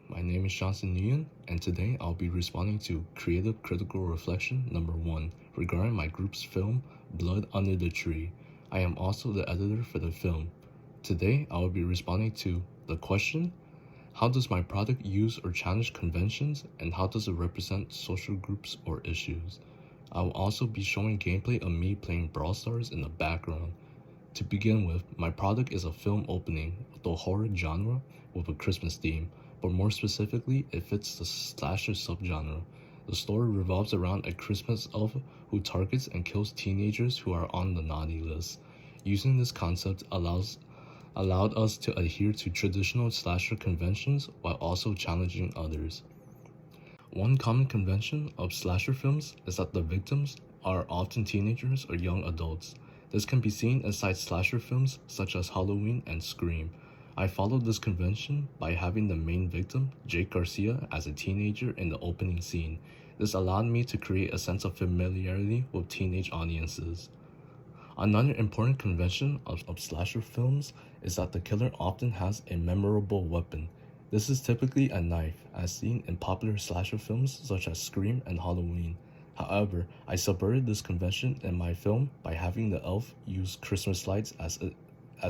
my name is Johnson Nguyen, and today I'll be responding to Creative Critical Reflection number 1 regarding my group's film, Blood Under the Tree. I am also the editor for the film. Today, I will be responding to the question, how does my product use or challenge conventions, and how does it represent social groups or issues? I will also be showing gameplay of me playing Brawl Stars in the background. To begin with, my product is a film opening with the horror genre with a Christmas theme, but more specifically, it fits the slasher subgenre. The story revolves around a Christmas elf who targets and kills teenagers who are on the naughty list. Using this concept allowed us to adhere to traditional slasher conventions while also challenging others. One common convention of slasher films is that the victims are often teenagers or young adults. This can be seen inside slasher films such as Halloween and Scream. I followed this convention by having the main victim, Jake Garcia, as a teenager in the opening scene. This allowed me to create a sense of familiarity with teenage audiences. Another important convention of slasher films is that the killer often has a memorable weapon. This is typically a knife, as seen in popular slasher films such as Scream and Halloween. However, I subverted this convention in my film by having the elf use Christmas lights as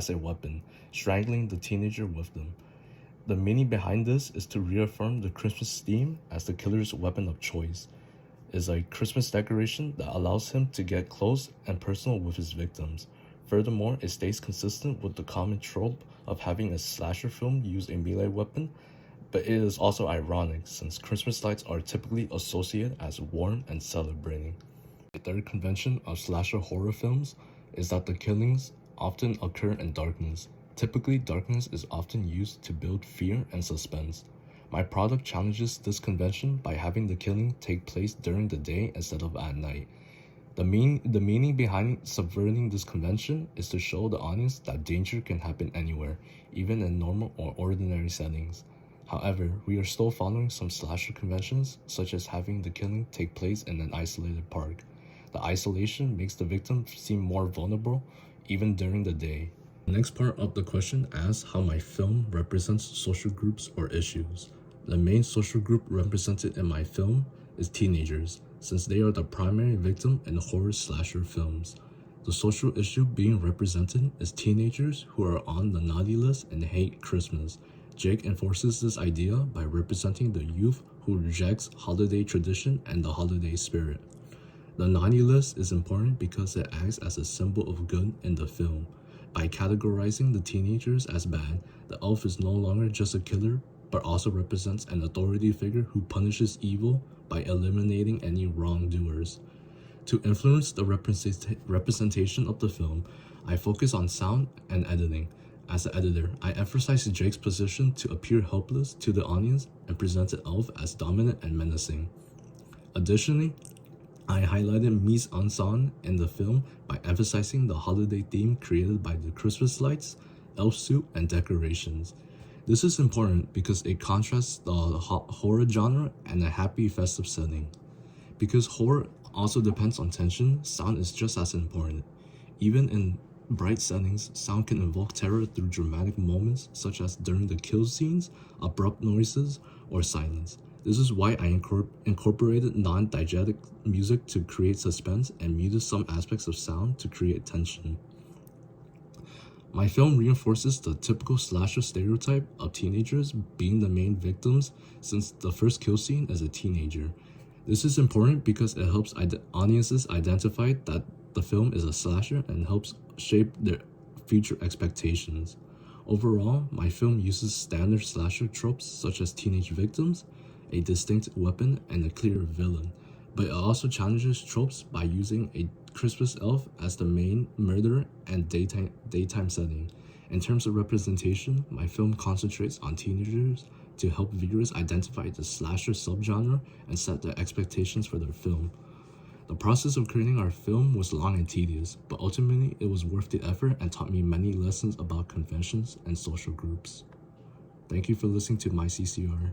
a weapon, strangling the teenager with them. The meaning behind this is to reaffirm the Christmas theme as the killer's weapon of choice. It is a Christmas decoration that allows him to get close and personal with his victims. Furthermore, it stays consistent with the common trope of having a slasher film use a melee weapon, but it is also ironic since Christmas lights are typically associated as warm and celebrating. The third convention of slasher horror films is that the killings often occur in darkness. Typically, darkness is often used to build fear and suspense. My product challenges this convention by having the killing take place during the day instead of at night. The meaning behind subverting this convention is to show the audience that danger can happen anywhere, even in normal or ordinary settings. However, we are still following some slasher conventions, such as having the killing take place in an isolated park. The isolation makes the victim seem more vulnerable, even during the day. The next part of the question asks how my film represents social groups or issues. The main social group represented in my film is teenagers, since they are the primary victim in horror slasher films. The social issue being represented is teenagers who are on the naughty list and hate Christmas. Jake enforces this idea by representing the youth who rejects holiday tradition and the holiday spirit. The naughty list is important because it acts as a symbol of good in the film. By categorizing the teenagers as bad, the elf is no longer just a killer, but also represents an authority figure who punishes evil by eliminating any wrongdoers. To influence the representation of the film, I focus on sound and editing. As the editor, I emphasize Jake's position to appear helpless to the audience and present the elf as dominant and menacing. Additionally, I highlighted mise-en-scène in the film by emphasizing the holiday theme created by the Christmas lights, elf suit, and decorations. This is important because it contrasts the horror genre and a happy festive setting. Because horror also depends on tension, sound is just as important. Even in bright settings, sound can evoke terror through dramatic moments such as during the kill scenes, abrupt noises, or silence. This is why I incorporated non-diegetic music to create suspense and muted some aspects of sound to create tension. My film reinforces the typical slasher stereotype of teenagers being the main victims since the first kill scene is a teenager. This is important because it helps audiences identify that the film is a slasher and helps shape their future expectations. Overall, my film uses standard slasher tropes such as teenage victims, a distinct weapon, and a clear villain, but it also challenges tropes by using a Christmas elf as the main murderer and daytime setting. In terms of representation, my film concentrates on teenagers to help viewers identify the slasher subgenre and set their expectations for their film. The process of creating our film was long and tedious, but ultimately it was worth the effort and taught me many lessons about conventions and social groups. Thank you for listening to my CCR.